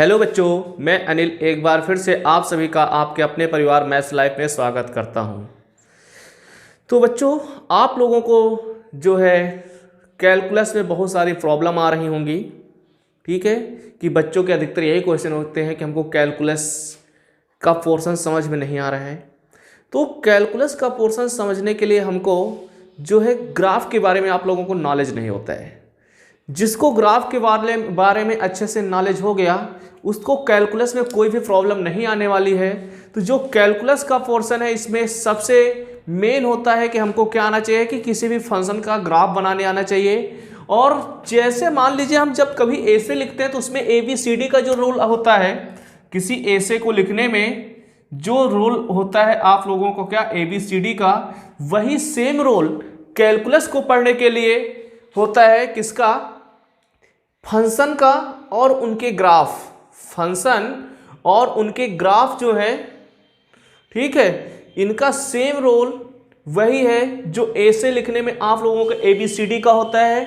Hello बच्चों, मैं अनिल एक बार फिर से आप सभी का आपके अपने परिवार मैथ्स लाइफ में स्वागत करता हूं। तो बच्चों, आप लोगों को जो है कैलकुलस में बहुत सारी प्रॉब्लम आ रही होंगी। ठीक है कि बच्चों के अधिकतर यही क्वेश्चन होते हैं कि हमको कैलकुलस का पोर्शन समझ में नहीं आ रहा है। तो कैलकुलस का पोर्शन समझने के लिए हमको जो है ग्राफ के बारे में आप लोगों को नॉलेज नहीं होता है। जिसको ग्राफ के बारे में अच्छे से नॉलेज हो गया उसको कैलकुलस में कोई भी प्रॉब्लम नहीं आने वाली है। तो जो कैलकुलस का पोर्शन है इसमें सबसे मेन होता है कि हमको क्या आना चाहिए कि किसी भी फंक्शन का ग्राफ बनाने आना चाहिए। और जैसे मान लीजिए हम जब कभी ऐसे लिखते हैं तो उसमें ABCD का जो रूल होता है, किसी ऐसे को लिखने में जो रूल होता है आप लोगों को क्या ABCD का, वही सेम रूल कैलकुलस को पढ़ने के लिए होता है। किसका? फंक्शन का और उनके ग्राफ। फंक्शन और उनके ग्राफ जो है, ठीक है, इनका सेम रोल वही है जो ऐसे लिखने में आप लोगों का ABCD का होता है।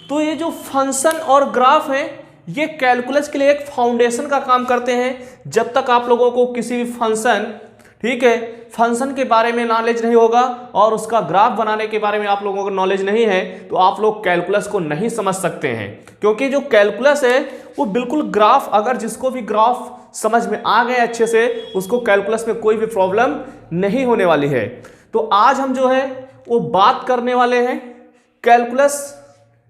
तो ये जो फंक्शन और ग्राफ है ये कैलकुलस के लिए एक फाउंडेशन का काम करते हैं। जब तक आप लोगों को किसी भी फंक्शन, ठीक है, फंक्शन के बारे में नॉलेज नहीं होगा और उसका ग्राफ बनाने के बारे में आप लोगों को नॉलेज नहीं है तो आप लोग कैलकुलस को नहीं समझ सकते हैं। क्योंकि जो कैलकुलस है वो बिल्कुल ग्राफ, अगर जिसको भी ग्राफ समझ में आ गए अच्छे से उसको कैलकुलस में कोई भी प्रॉब्लम नहीं होने वाली है। तो आज हम जो है वो बात करने वाले हैं कैलकुलस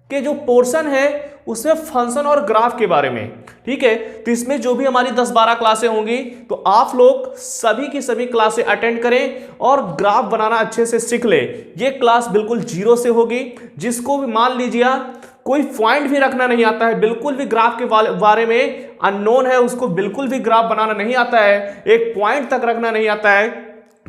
के जो पोर्शन है उसमें फंक्शन और ग्राफ के बारे में। ठीक है, तो इसमें जो भी हमारी 10-12 क्लासें होंगी तो आप लोग सभी की सभी क्लासें अटेंड करें और ग्राफ बनाना अच्छे से सीख ले। ये क्लास बिल्कुल जीरो से होगी। जिसको भी मान लीजिए कोई पॉइंट भी रखना नहीं आता है, बिल्कुल भी ग्राफ के बारे में अननोन है, उसको बिल्कुल भी ग्राफ बनाना नहीं आता है, एक पॉइंट तक रखना नहीं आता है,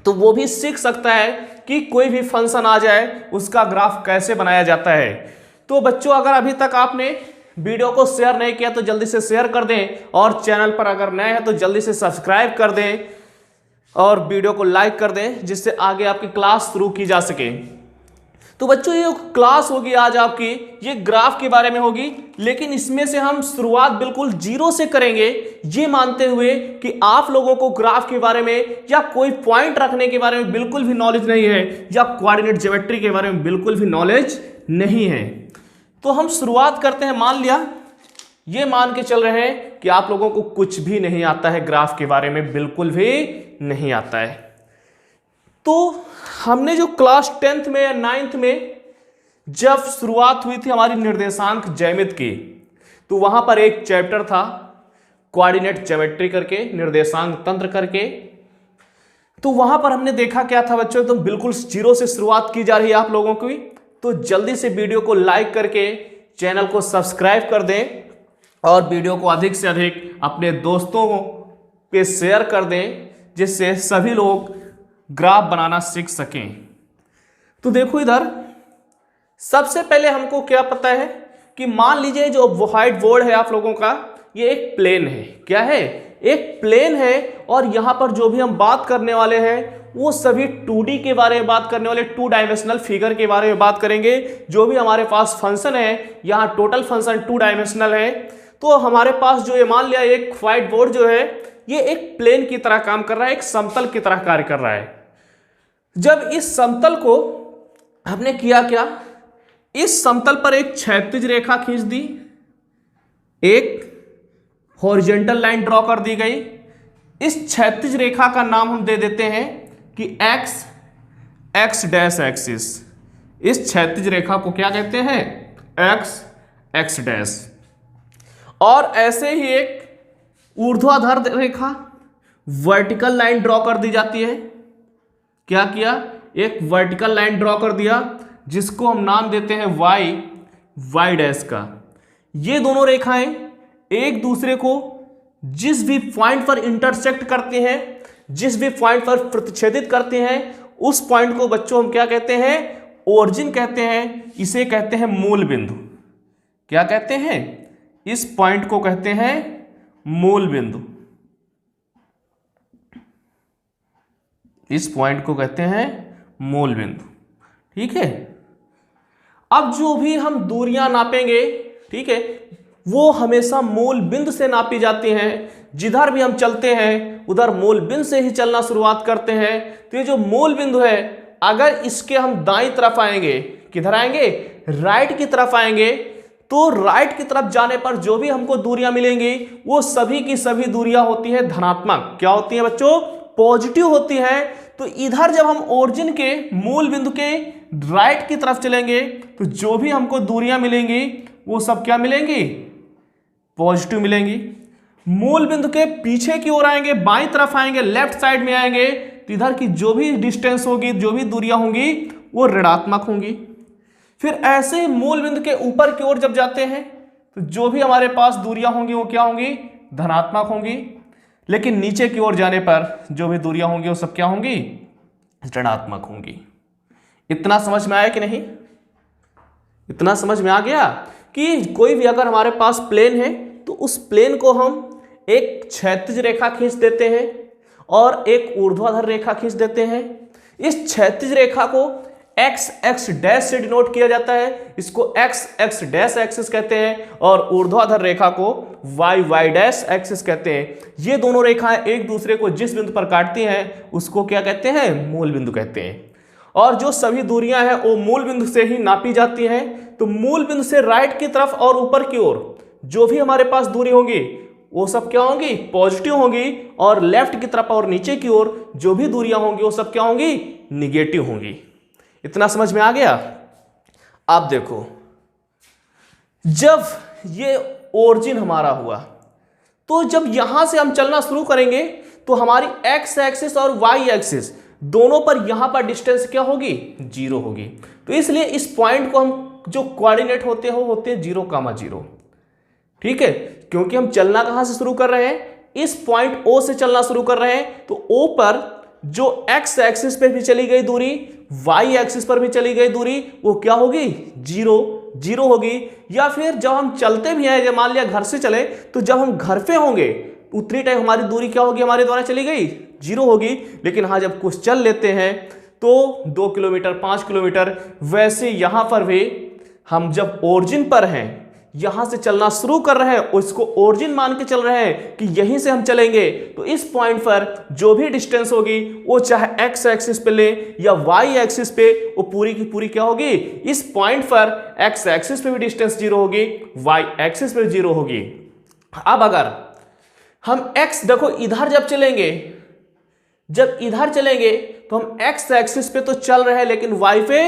तो वो भी सीख सकता है कि कोई भी फंक्शन आ जाए उसका ग्राफ कैसे बनाया जाता है। तो बच्चों, अगर अभी तक आपने वीडियो को शेयर नहीं किया तो जल्दी से शेयर कर दें और चैनल पर अगर नए हैं तो जल्दी से सब्सक्राइब कर दें और वीडियो को लाइक कर दें जिससे आगे आपकी क्लास शुरू की जा सके। तो बच्चों, ये क्लास होगी आज आपकी, ये ग्राफ के बारे में होगी, लेकिन इसमें से हम शुरुआत बिल्कुल जीरो से करेंगे, ये मानते हुए कि आप लोगों को ग्राफ के बारे में या कोई पॉइंट रखने के बारे में बिल्कुल भी नॉलेज नहीं है या कोऑर्डिनेट ज्योमेट्री के बारे में बिल्कुल भी नॉलेज नहीं है। तो हम शुरुआत करते हैं। मान लिया, ये मान के चल रहे हैं कि आप लोगों को कुछ भी नहीं आता है, ग्राफ के बारे में बिल्कुल भी नहीं आता है। तो हमने जो क्लास 10th में या 9th में जब शुरुआत हुई थी हमारी निर्देशांक ज्यामिति की, तो वहां पर एक चैप्टर था कोऑर्डिनेट ज्योमेट्री करके, निर्देशांक तंत्र करके। तो वहां पर हमने देखा क्या था बच्चों, तो बिल्कुल जीरो से शुरुआत की जा रही है आप लोगों की। तो जल्दी से वीडियो को लाइक करके चैनल को सब्सक्राइब कर दें और वीडियो को अधिक से अधिक अपने दोस्तों पे शेयर कर दें जिससे सभी लोग ग्राफ बनाना सीख सकें। तो देखो इधर, सबसे पहले हमको क्या पता है कि मान लीजिए जो व्हाइट बोर्ड है आप लोगों का, ये एक प्लेन है। क्या है? एक प्लेन है। और यहां पर जो भी हम बात करने वाले हैं वो सभी 2D के बारे में बात करने वाले, 2 डायमेंशनल फिगर के बारे में बात करेंगे। जो भी हमारे पास फंक्शन है, यहाँ टोटल फंक्शन 2 डायमेंशनल है। तो हमारे पास जो ये मान लिया एक व्हाइट बोर्ड जो है ये एक प्लेन की तरह काम कर रहा है, एक समतल की तरह कार्य कर रहा है। जब इस समतल को हमने किया क्या, इस समतल पर एक क्षैतिज रेखा खींच दी, एक हॉरिजॉन्टल लाइन ड्रॉ कर दी गई। इस क्षैतिज रेखा का नाम हम दे देते हैं कि x डैश एक्सिस। इस क्षैतिज रेखा को क्या कहते हैं? x dash. और ऐसे ही एक ऊर्ध्वाधर रेखा, वर्टिकल लाइन ड्रॉ कर दी जाती है। क्या किया? एक वर्टिकल लाइन ड्रॉ कर दिया जिसको हम नाम देते हैं y डैश का। ये दोनों रेखाएं एक दूसरे को जिस भी पॉइंट पर इंटरसेक्ट करती हैं, जिस भी पॉइंट पर प्रतिच्छेदित करती हैं, उस पॉइंट को बच्चों हम क्या कहते हैं? ओरिजिन कहते हैं। इसे कहते हैं मूल बिंदु। क्या कहते हैं? इस पॉइंट को कहते हैं मूल बिंदु। इस पॉइंट को कहते हैं मूल बिंदु। ठीक है। अब जो भी हम दूरियां नापेंगे, ठीक है, वो हमेशा मूल बिंदु से नापी जाती हैं। जिधर भी हम चलते हैं उधर मूल बिंदु से ही चलना शुरुआत करते हैं। तो ये जो मूल बिंदु है, अगर इसके हम दाईं तरफ आएंगे, किधर आएंगे, राइट की तरफ आएंगे, तो राइट की तरफ जाने पर जो भी हमको दूरियां मिलेंगी वो सभी की सभी दूरियां होती हैं धनात्मक। क्या होती हैं बच्चों, पॉजिटिव होती हैं। तो इधर जब हम ओरिजिन के मूल बिंदु के राइट की तरफ चलेंगे तो जो भी हमको दूरियां मिलेंगी वो सब क्या मिलेंगी, पॉजिटिव मिलेंगी। मूल बिंदु के पीछे की ओर आएंगे, बाईं तरफ आएंगे, लेफ्ट साइड में आएंगे, तो इधर की जो भी डिस्टेंस होगी, जो भी दूरियां होंगी वो ऋणात्मक होंगी। फिर ऐसे ही मूल बिंदु के ऊपर की ओर जब जाते हैं तो जो भी हमारे पास दूरियां होंगी वो क्या होंगी, धनात्मक होंगी। लेकिन नीचे की ओर जाने पर जो भी दूरियां होंगी वो सब क्या होंगी, ऋणात्मक होंगी। इतना समझ में आया कि नहीं? इतना समझ में आ गया कि कोई भी अगर हमारे पास प्लेन है तो उस प्लेन को हम एक क्षैतिज रेखा खींच देते हैं और एक ऊर्ध्वाधर रेखा खींच देते हैं। इस क्षैतिज रेखा को एक्स एक्स डैश से डिनोट किया जाता है, इसको एक्स एक्स डैश एक्सिस कहते हैं, और ऊर्ध्वाधर रेखा को वाई वाई डैश एक्सिस कहते हैं। ये दोनों रेखाएं एक दूसरे को जिस बिंदु पर काटती हैं उसको क्या कहते हैं, मूल बिंदु कहते हैं। और जो सभी दूरियां हैं वो मूल बिंदु से ही नापी जाती हैं। तो मूल बिंदु से राइट की तरफ और ऊपर की ओर जो भी हमारे पास दूरी होगी वो सब क्या होंगी, पॉजिटिव होंगी, और लेफ्ट की तरफ और नीचे की ओर जो भी दूरियां होंगी वो सब क्या होंगी, निगेटिव होंगी। इतना समझ में आ गया? आप देखो, जब ये ओरिजिन हमारा हुआ तो जब यहां से हम चलना शुरू करेंगे तो हमारी एक्स एक्सिस और वाई एक्सिस दोनों पर यहां पर डिस्टेंस क्या होगी, 0 होगी। तो इसलिए इस पॉइंट को हम जो कोऑर्डिनेट होते हैं 0,0। ठीक है, क्योंकि हम चलना कहां से शुरू कर रहे हैं, इस पॉइंट O से चलना शुरू कर रहे हैं। तो O पर जो x एक्सिस पे भी चली गई दूरी, y एक्सिस पर भी चली गई दूरी, वो क्या होगी, 0 होगी। या फिर जब हम चलते भी हैं, जब मान लिया घर से चले, तो जब हम घर पे होंगे उतनी टाइम हमारी दूरी क्या होगी, हमारे द्वारा चली गई, 0 होगी। लेकिन हाँ, जब कुछ चल लेते हैं तो 2 किलोमीटर 5 किलोमीटर, वैसे यहां पर भी हम जब ओरिजिन पर हैं, यहां से चलना शुरू कर रहे हैं, उसको ओरिजिन मान के चल रहे हैं कि यहीं से हम चलेंगे, तो इस पॉइंट पर जो भी डिस्टेंस होगी वो चाहे एक्स एक्सिस पे ले या वाई एक्सिस पे, वो पूरी की पूरी क्या होगी, इस पॉइंट पर एक्स एक्सिस पे भी डिस्टेंस 0 होगी, वाई एक्सिस पे 0 होगी। अब अगर हम एक्स, देखो इधर जब चलेंगे, जब इधर चलेंगे तो हम एक्स एक्सिस पे तो चल रहे हैं लेकिन वाई पे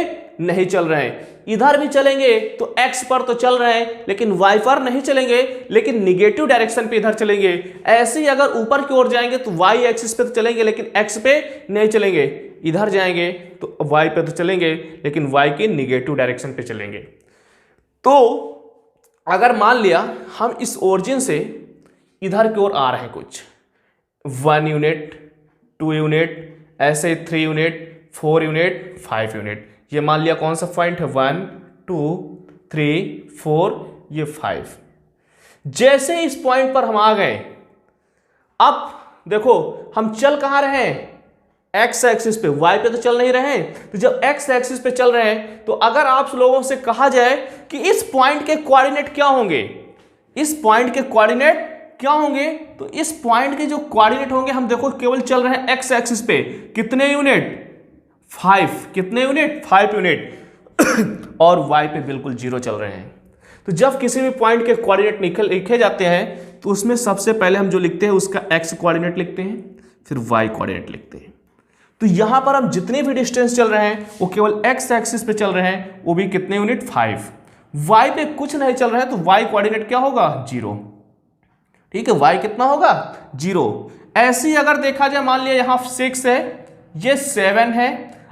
नहीं चल रहे हैं। इधर भी चलेंगे तो एक्स पर तो चल रहे हैं लेकिन वाई पर नहीं चलेंगे, लेकिन निगेटिव डायरेक्शन पे इधर चलेंगे। ऐसे ही अगर ऊपर की ओर जाएंगे तो वाई एक्सिस पे तो चलेंगे लेकिन एक्स पे नहीं चलेंगे। इधर जाएंगे तो वाई पे तो चलेंगे लेकिन वाई के निगेटिव डायरेक्शन पे चलेंगे। तो अगर मान लिया हम इस ओरिजिन से इधर की ओर आ रहे हैं, कुछ 1 यूनिट 2 यूनिट, ऐसे 3 यूनिट 4 यूनिट 5 यूनिट, ये मान लिया कौन सा पॉइंट है, 1 2 3 4, ये 5। जैसे इस पॉइंट पर हम आ गए, अब देखो हम चल कहां रहे हैं, एक्स एक्सिस पे, वाई पे तो चल नहीं रहे हैं। तो जब एक्स एक्सिस पे चल रहे हैं तो अगर आप लोगों से कहा जाए कि इस पॉइंट के कोऑर्डिनेट क्या होंगे, इस पॉइंट के कोऑर्डिनेट क्या होंगे, तो इस पॉइंट के जो कोऑर्डिनेट होंगे, हम देखो केवल चल रहे हैं एक्स एक्सिस पे, कितने यूनिट, 5, कितने यूनिट, 5 यूनिट, और वाई पे बिल्कुल 0 चल रहे हैं। तो जब किसी भी पॉइंट के कोऑर्डिनेट लिखे जाते हैं तो उसमें सबसे पहले हम जो लिखते हैं उसका एक्स कोऑर्डिनेट लिखते हैं, फिर वाई कोऑर्डिनेट लिखते हैं। तो यहां पर हम जितने भी डिस्टेंस चल रहे हैं वो केवल एक्स एक्सिस पे चल रहे हैं, वो भी कितने यूनिट, 5। वाई पे कुछ नहीं चल रहा है तो वाई कोऑर्डिनेट क्या होगा, 0। ठीक है, वाई कितना होगा, 0। ऐसे ही अगर देखा जाए, मान लिया यहां 6 है, ये 7 है।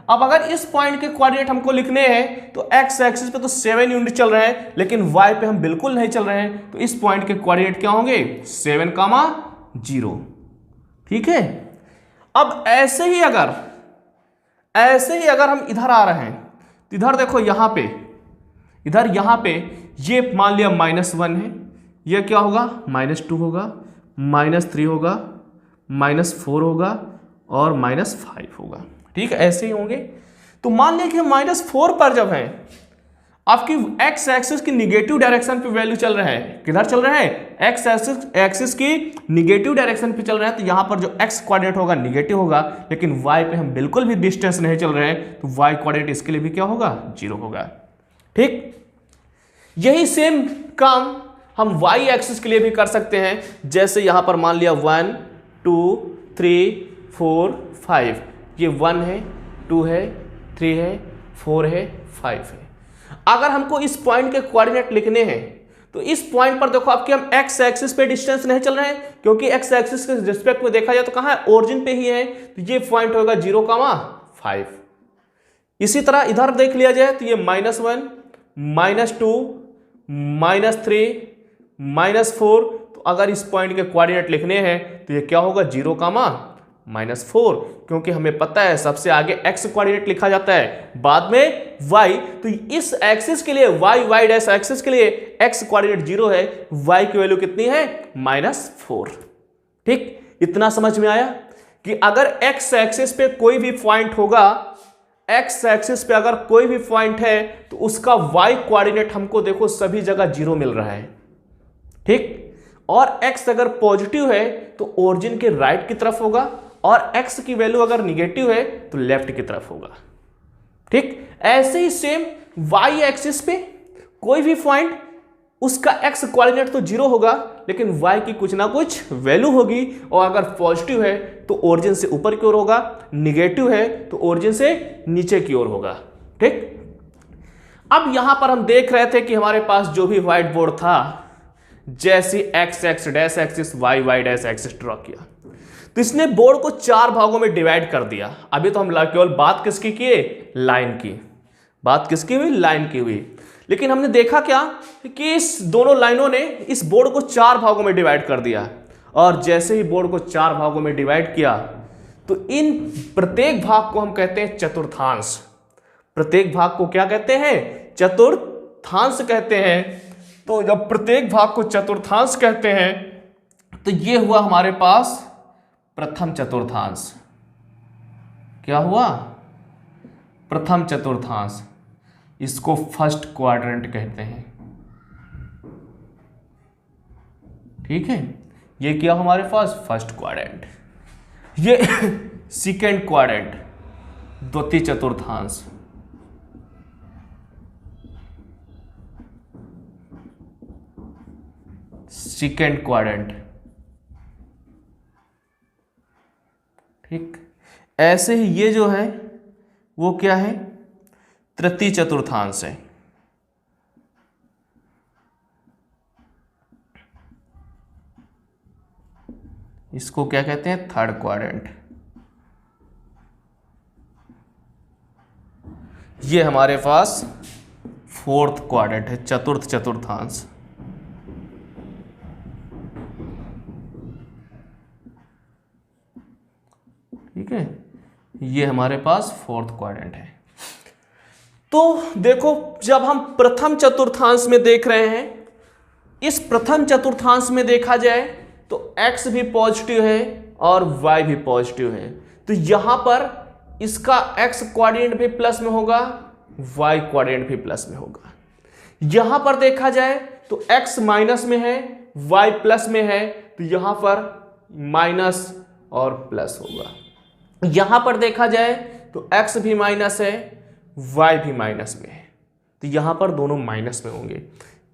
अब अगर इस पॉइंट के कोऑर्डिनेट हमको लिखने हैं तो एक्स एक्सिस पे तो 7 यूनिट चल रहे हैं लेकिन वाई पे हम बिल्कुल नहीं चल रहे हैं, तो इस पॉइंट के कोऑर्डिनेट क्या होंगे, 7, 0। ठीक है। अब ऐसे ही अगर हम इधर आ रहे हैं तो इधर देखो, यहां पे, इधर यहां पे ये मान लिया -1 है, ये क्या होगा, -2 होगा, -3 होगा, -4 होगा और -5 होगा। ठीक है, ऐसे ही होंगे। तो मान लिया कि हम -4 पर जब हैं, आपकी एक्स एक्सिस की निगेटिव डायरेक्शन पे वैल्यू चल रहा है, किधर चल रहा है, एक्स एक्सिस की निगेटिव डायरेक्शन पे चल रहा है, तो यहां पर जो एक्स कोऑर्डिनेट होगा निगेटिव होगा, लेकिन वाई पे हम बिल्कुल भी डिस्टेंस नहीं चल रहे हैं, तो वाई कोऑर्डिनेट इसके लिए भी क्या होगा, 0 होगा। ठीक, यही सेम काम हम वाई एक्सिस के लिए भी कर सकते हैं। जैसे यहां पर मान लिया 1 2 3 4 5, ये 1 है, 2 है, 3 है, 4 है, 5 है। अगर हमको इस पॉइंट के कोऑर्डिनेट लिखने हैं तो इस पॉइंट पर देखो आपके हम एक्स एक्सिस पे डिस्टेंस नहीं चल रहे हैं, क्योंकि एक्स एक्सिस के रिस्पेक्ट में देखा जाए तो कहां है, ओरिजिन पे ही है, तो ये पॉइंट होगा 0,5। इसी तरह इधर देख लिया जाए तो ये -1 -2 -3 -4, तो अगर इस पॉइंट के कोऑर्डिनेट लिखने हैं तो ये क्या होगा, 0,-4, क्योंकि हमें पता है सबसे आगे x कोऑर्डिनेट लिखा जाता है, बाद में y, तो इस एक्सिस के लिए y डैश एक्सिस के लिए x कोऑर्डिनेट 0 है, y की वैल्यू कितनी है, -4। ठीक, इतना समझ में आया कि अगर x एक्सिस पे कोई भी पॉइंट होगा, x एक्सिस पे अगर कोई भी पॉइंट है तो उसका y कोऑर्डिनेट हमको देखो सभी जगह 0 मिल रहा है। ठीक, और x अगर पॉजिटिव है तो ओरिजिन के राइट की तरफ होगा, और x की वैल्यू अगर निगेटिव है तो लेफ्ट की तरफ होगा। ठीक, ऐसे ही सेम y एक्सिस पे कोई भी पॉइंट, उसका x कोऑर्डिनेट तो 0 होगा, लेकिन y की कुछ ना कुछ वैल्यू होगी, और अगर पॉजिटिव है तो ओरिजिन से ऊपर की ओर होगा, निगेटिव है तो ओरिजिन से नीचे की ओर होगा। ठीक, अब यहां पर हम देख रहे थे कि हमारे पास जो भी व्हाइट बोर्ड था, जैसे x dash axis y dash axis draw किया, तो इसने बोर्ड को 4 भागों में डिवाइड कर दिया। अभी तो हम केवल बात किसकी किए, लाइन की बात, किसकी हुई, लाइन की हुई। लेकिन हमने देखा क्या कि इस दोनों लाइनों ने इस बोर्ड को 4 भागों में डिवाइड कर दिया, और जैसे ही बोर्ड को 4 भागों में डिवाइड किया तो इन प्रत्येक भाग को हम कहते हैं चतुर्थांश। प्रत्येक भाग को क्या कहते हैं, चतुर्थांश कहते हैं। तो जब प्रत्येक भाग को चतुर्थांश कहते हैं तो ये हुआ हमारे पास प्रथम चतुर्थांश। क्या हुआ, प्रथम चतुर्थांश, इसको फर्स्ट क्वाड्रेंट कहते हैं। ठीक है, ये क्या हमारे पास, फर्स्ट क्वाड्रेंट। ये सेकंड क्वाड्रेंट, द्वितीय चतुर्थांश। Second quadrant. ठीक, ऐसे ही ये जो है वो क्या है, तृतीय चतुर्थांश है। इसको क्या कहते हैं, थर्ड क्वाड्रेंट। ये हमारे पास फोर्थ क्वाड्रेंट है, चतुर्थ चतुर्थांश। ठीक है, ये हमारे पास फोर्थ क्वाड्रेंट है। तो देखो, जब हम प्रथम चतुर्थांश में देख रहे हैं, इस प्रथम चतुर्थांश में देखा जाए तो x भी पॉजिटिव है और y भी पॉजिटिव है, तो यहां पर इसका x कोऑर्डिनेट भी प्लस में होगा, y कोऑर्डिनेट भी प्लस में होगा। यहां पर देखा जाए तो x माइनस में है, y प्लस में है, तो यहां पर माइनस और प्लस होगा। यहां पर देखा जाए तो x भी माइनस है, y भी माइनस में है, तो यहां पर दोनों माइनस में होंगे।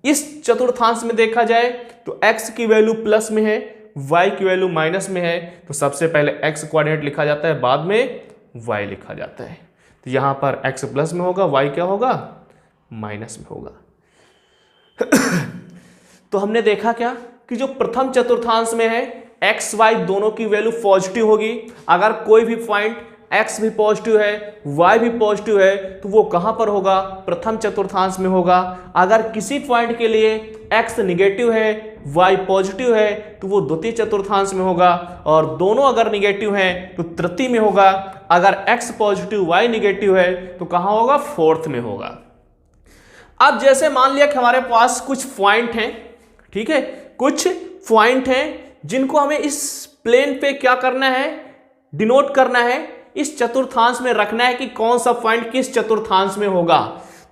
इस चतुर्थांश में देखा जाए तो x की वैल्यू प्लस में है, y की वैल्यू माइनस में है, तो सबसे पहले x कोऑर्डिनेट लिखा जाता है, बाद में y लिखा जाता है। तो यहां पर x प्लस में होगा, y क्या होगा, माइनस में होगा। तो हमने देखा क्या कि जो प्रथम चतुर्थांश में है x y दोनों की वैल्यू पॉजिटिव होगी। अगर कोई भी पॉइंट x भी पॉजिटिव है, y भी पॉजिटिव है, तो वो कहां पर होगा, प्रथम चतुर्थांश में होगा। अगर किसी पॉइंट के लिए x निगेटिव है, y पॉजिटिव है, तो वो द्वितीय चतुर्थांश में होगा, और दोनों अगर निगेटिव हैं तो तृतीय में होगा। अगर x पॉजिटिव y निगेटिव है तो कहां होगा, फोर्थ में होगा। अब जैसे मान लिया कि हमारे पास कुछ पॉइंट हैं, ठीक है, कुछ पॉइंट हैं जिनको हमें इस प्लेन पे क्या करना है, डिनोट करना है, इस चतुर्थांश में रखना है कि कौन सा पॉइंट किस चतुर्थांश में होगा।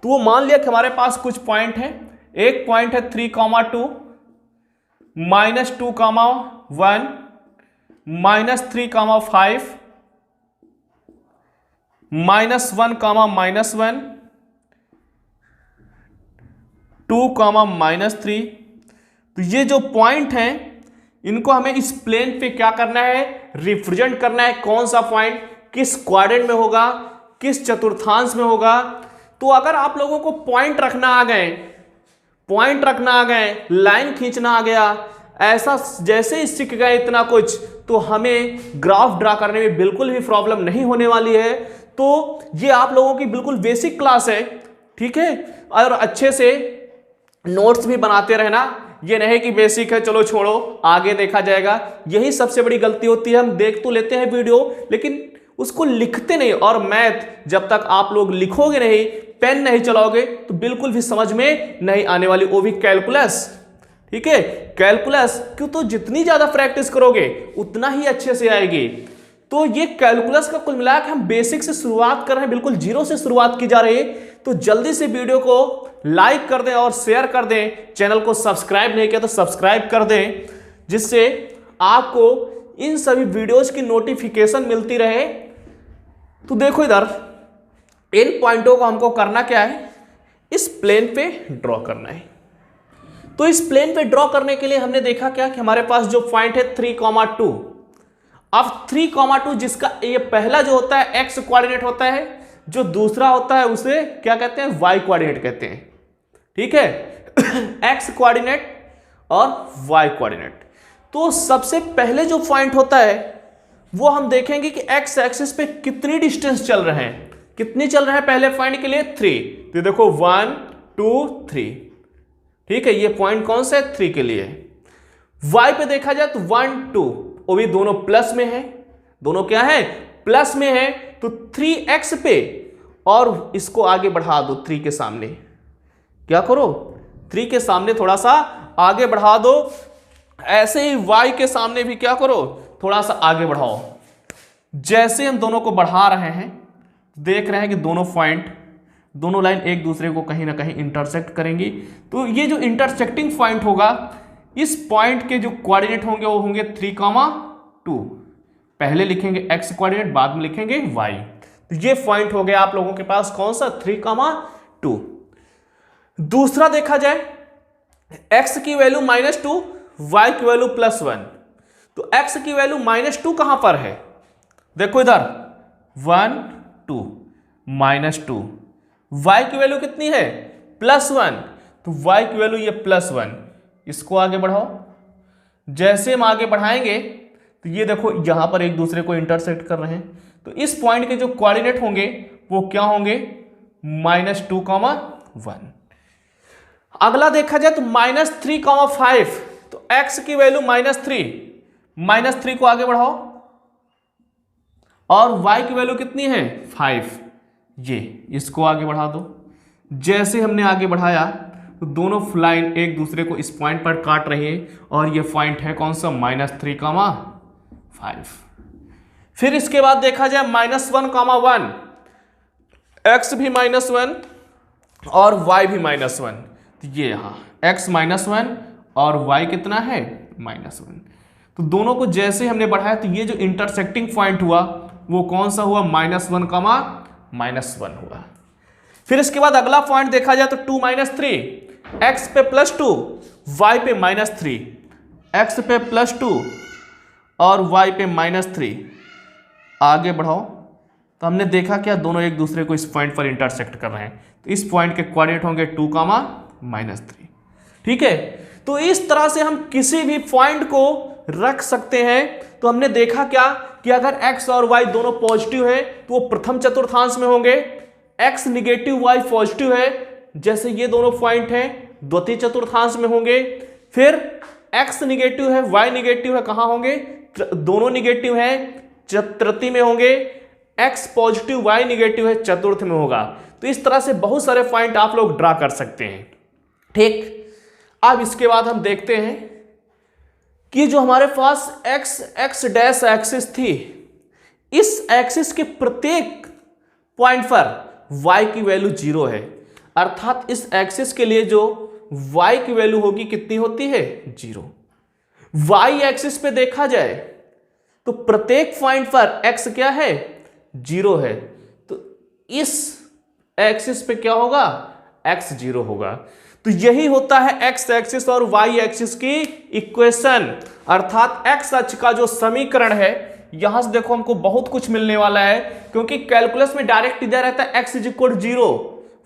तो वो मान लिया कि हमारे पास कुछ पॉइंट है, एक पॉइंट है 3,2, -2,1, -3,5, -1, -1, 2, -3। तो ये जो पॉइंट हैं इनको हमें इस प्लेन पे क्या करना है, रिप्रेजेंट करना है। कौन सा पॉइंट किस क्वाड्रेंट में होगा, किस चतुर्थांश में होगा। तो अगर आप लोगों को पॉइंट रखना आ गए, लाइन खींचना आ गया, ऐसा जैसे ही सीख गए इतना कुछ, तो हमें ग्राफ ड्रा करने में बिल्कुल भी प्रॉब्लम नहीं होने वाली है। तो ये आप लोगों की बिल्कुल बेसिक क्लास है, ठीक है। और अच्छे से नोट्स भी बनाते रहना, ये नहीं कि बेसिक है चलो छोड़ो आगे देखा जाएगा। यही सबसे बड़ी गलती होती है, हम देख तो लेते हैं वीडियो लेकिन उसको लिखते नहीं। और मैथ जब तक आप लोग लिखोगे नहीं, पेन नहीं चलाओगे, तो बिल्कुल भी समझ में नहीं आने वाली, वो भी कैलकुलस, ठीक है। कैलकुलस क्यों, तो जितनी ज्यादा प्रैक्टिस करोगे उतना ही अच्छे से आएगी। तो ये कैलकुलस का कुल मिलाकर हम बेसिक से शुरुआत कर रहे हैं, बिल्कुल जीरो से शुरुआत की जा रही है। तो जल्दी से वीडियो को लाइक कर दें और शेयर कर दें, चैनल को सब्सक्राइब नहीं किया तो सब्सक्राइब कर दें, जिससे आपको इन सभी वीडियोस की नोटिफिकेशन मिलती रहे। तो देखो इधर इन पॉइंटों को हमको करना क्या है, इस प्लेन पे ड्रॉ करना है। तो इस प्लेन पे ड्रॉ करने के लिए हमने देखा क्या कि हमारे पास जो पॉइंट है 3,2। अब 3,2 जिसका ये पहला जो होता है एक्स कोऑर्डिनेट होता है, जो दूसरा होता है उसे क्या कहते हैं, वाई कोऑर्डिनेट कहते हैं, ठीक है। एक्स कोऑर्डिनेट और वाई कोऑर्डिनेट। तो सबसे पहले जो पॉइंट होता है वो हम देखेंगे कि एक्स एक्सिस पे कितनी डिस्टेंस चल रहे हैं, कितनी चल रहे हैं पहले पॉइंट के लिए 3। तो देखो 1 2 3, ठीक है। ये पॉइंट कौन सा है, 3 के लिए। वाई पे देखा जाए तो 1 2, वो भी दोनों प्लस में है, दोनों क्या है, प्लस में है। तो 3x पे और इसको आगे बढ़ा दो, 3 के सामने क्या करो, 3 के सामने थोड़ा सा आगे बढ़ा दो। ऐसे ही y के सामने भी क्या करो, थोड़ा सा आगे बढ़ाओ। जैसे हम दोनों को बढ़ा रहे हैं, देख रहे हैं कि दोनों पॉइंट, दोनों लाइन एक दूसरे को कहीं ना कहीं इंटरसेक्ट करेंगी। तो ये जो इंटरसेक्टिंग पॉइंट होगा, इस पॉइंट के जो कोऑर्डिनेट होंगे वो होंगे 3,2। पहले लिखेंगे x कोऑर्डिनेट, बाद में लिखेंगे y। तो ये पॉइंट हो गया आप लोगों के पास कौन सा, 3,2। दूसरा देखा जाए, x की वैल्यू -2, y की वैल्यू +1। तो x की वैल्यू -2 कहां पर है, देखो इधर 1 2 -2, y की वैल्यू कितनी है, +1। तो y की वैल्यू ये +1, इसको आगे बढ़ाओ। जैसे हम आगे बढ़ाएंगे तो ये देखो यहां पर एक दूसरे को इंटरसेक्ट कर रहे हैं। तो इस पॉइंट के जो कोऑर्डिनेट होंगे वो क्या होंगे, -2,1। अगला देखा जाए तो -3,5। तो x की वैल्यू -3 को आगे बढ़ाओ और y की वैल्यू कितनी है, 5। ये इसको आगे बढ़ा दो। जैसे हमने आगे बढ़ाया तो दोनों लाइन एक दूसरे को इस पॉइंट पर काट रही है और ये पॉइंट है कौन सा, -3,5। फिर इसके बाद देखा जाए -1,1, x भी -1 और y भी -1। तो ये यहां x -1 और y कितना है, -1। तो दोनों को जैसे हमने बढ़ाया तो ये जो इंटरसेक्टिंग पॉइंट हुआ वो कौन सा हुआ, -1, हुआ। फिर इसके बाद अगला पॉइंट देखा जाए तो 2 -3, x पे +2 y पे -3, x पे +2 और y पे -3। आगे बढ़ाओ तो हमने देखा क्या, दोनों एक दूसरे को इस पॉइंट पर इंटरसेक्ट कर रहे हैं। तो इस पॉइंट के कोऑर्डिनेट होंगे 2, -3, ठीक है। तो इस तरह से हम किसी भी पॉइंट को रख सकते हैं। तो हमने देखा क्या कि अगर x और y दोनों पॉजिटिव है तो वो प्रथम चतुर्थांश में होंगे, x निगेटिव y पॉजिटिव है जैसे ये दोनों पॉइंट हैं, द्वितीय चतुर्थांश में होंगे। फिर x निगेटिव है y निगेटिव है, कहां होंगे, दोनों निगेटिव है, तृतीय में होंगे। x पॉजिटिव y निगेटिव है, चतुर्थ में होगा। तो इस तरह से बहुत सारे पॉइंट आप लोग ड्रा कर सकते हैं, ठीक। अब इसके बाद हम देखते हैं कि जो हमारे पास x डैश एक्सिस थी, इस एक्सिस के प्रत्येक पॉइंट पर y की वैल्यू 0 है। अर्थात इस एक्सिस के लिए जो y की वैल्यू होगी कितनी होती है 0। y एक्सिस पे देखा जाए तो प्रत्येक पॉइंट पर x क्या है 0 है, तो इस एक्सिस पे क्या होगा x 0 होगा। तो यही होता है x एक्सिस और y एक्सिस की इक्वेशन, अर्थात x अक्ष का जो समीकरण है। यहां से देखो हमको बहुत कुछ मिलने वाला है, क्योंकि कैलकुलस में डायरेक्ट इधर रहता है x = 0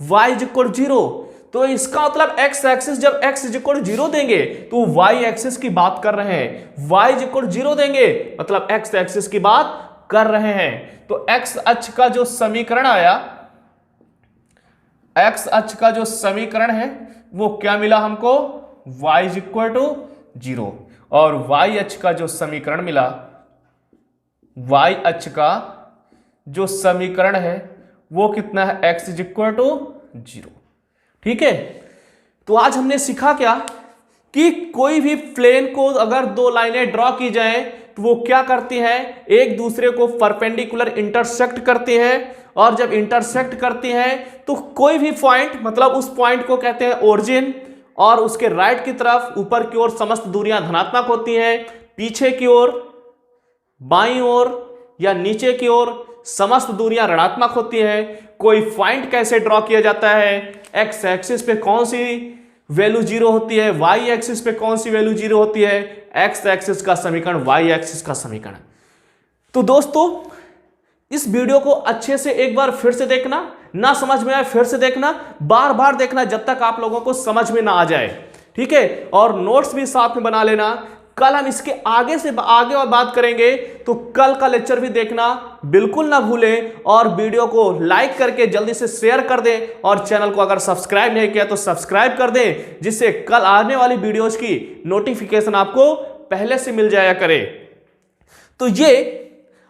y = 0, तो इसका मतलब x एक्सिस जब x = 0 देंगे तो y एक्सिस की बात कर रहे हैं, y = 0 देंगे मतलब x एक्सिस की बात कर रहे हैं। तो x अक्ष का जो समीकरण आया, x अक्ष का जो समीकरण है वो क्या मिला हमको y = 0, और y अक्ष का जो समीकरण मिला, y अक्ष का जो समीकरण है वो कितना है x = 0। ठीक है, तो आज हमने सीखा क्या कि कोई भी प्लेन को अगर दो लाइनें ड्रॉ की जाएं तो वो क्या करती हैं, एक दूसरे को परपेंडिकुलर इंटरसेक्ट करती हैं, और जब इंटरसेक्ट करती हैं तो कोई भी पॉइंट, मतलब उस पॉइंट को कहते हैं ओरिजिन, और उसके राइट की तरफ ऊपर की ओर समस्त दूरियां धनात्मक होती हैं, पीछे की ओर, बाईं ओर या नीचे की ओर समस्त दूरियां ऋणात्मक होती हैं। कोई पॉइंट कैसे ड्रॉ किया जाता है, एक्स एक्सिस पे कौन सी वैल्यू 0 होती है, वाई एक्सिस पे कौन सी वैल्यू 0 होती है, एक्स एक्सिस का समीकरण, वाई एक्सिस का समीकरण। तो दोस्तों इस वीडियो को अच्छे से एक बार फिर से देखना, ना समझ में आए फिर से देखना, बार बार देखना जब तक आप लोगों को समझ में ना आ जाए। ठीक है, और नोट्स भी साथ में बना लेना। कल हम इसके आगे से आगे और बात करेंगे, तो कल का लेक्चर भी देखना बिल्कुल ना भूलें, और वीडियो को लाइक करके जल्दी से शेयर कर दें, और चैनल को अगर सब्सक्राइब नहीं किया तो सब्सक्राइब कर दें, जिससे कल आने वाली वीडियोज की नोटिफिकेशन आपको पहले से मिल जाया करे। तो ये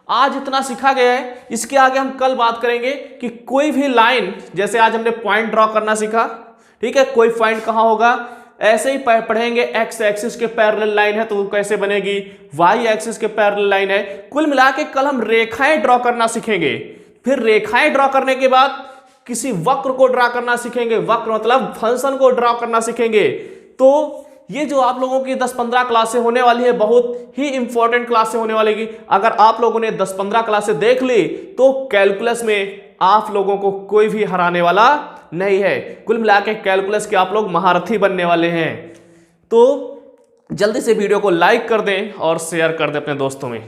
आज इतना सीखा गया है, इसके आगे हम कल बात करेंगे कि कोई भी लाइन, जैसे आज हमने पॉइंट ड्रॉ करना सीखा, ठीक है, कोई पॉइंट कहां होगा, ऐसे ही पढ़ेंगे एक्स एक्सिस के पैरेलल लाइन है तो वो कैसे बनेगी, वाई एक्सिस के पैरेलल लाइन है। कुल मिला के कल हम रेखाएं ड्रॉ करना सीखेंगे, फिर रेखाएं ड्रॉ करने के बाद किसी वक्र को ड्रॉ करना सीखेंगे, वक्र मतलब फंक्शन को ड्रॉ करना सीखेंगे। तो ये जो आप लोगों की 10-15 क्लासें होने वाली है, बहुत ही इंपॉर्टेंट क्लासें होने वाली है। अगर आप लोगों ने 10-15 क्लासें देख ली तो कैलकुलस में आप लोगों को कोई भी हराने वाला नहीं है। कुल मिला के कैलकुलस के आप लोग महारथी बनने वाले हैं। तो जल्दी से वीडियो को लाइक कर दें और शेयर कर दें अपने दोस्तों में।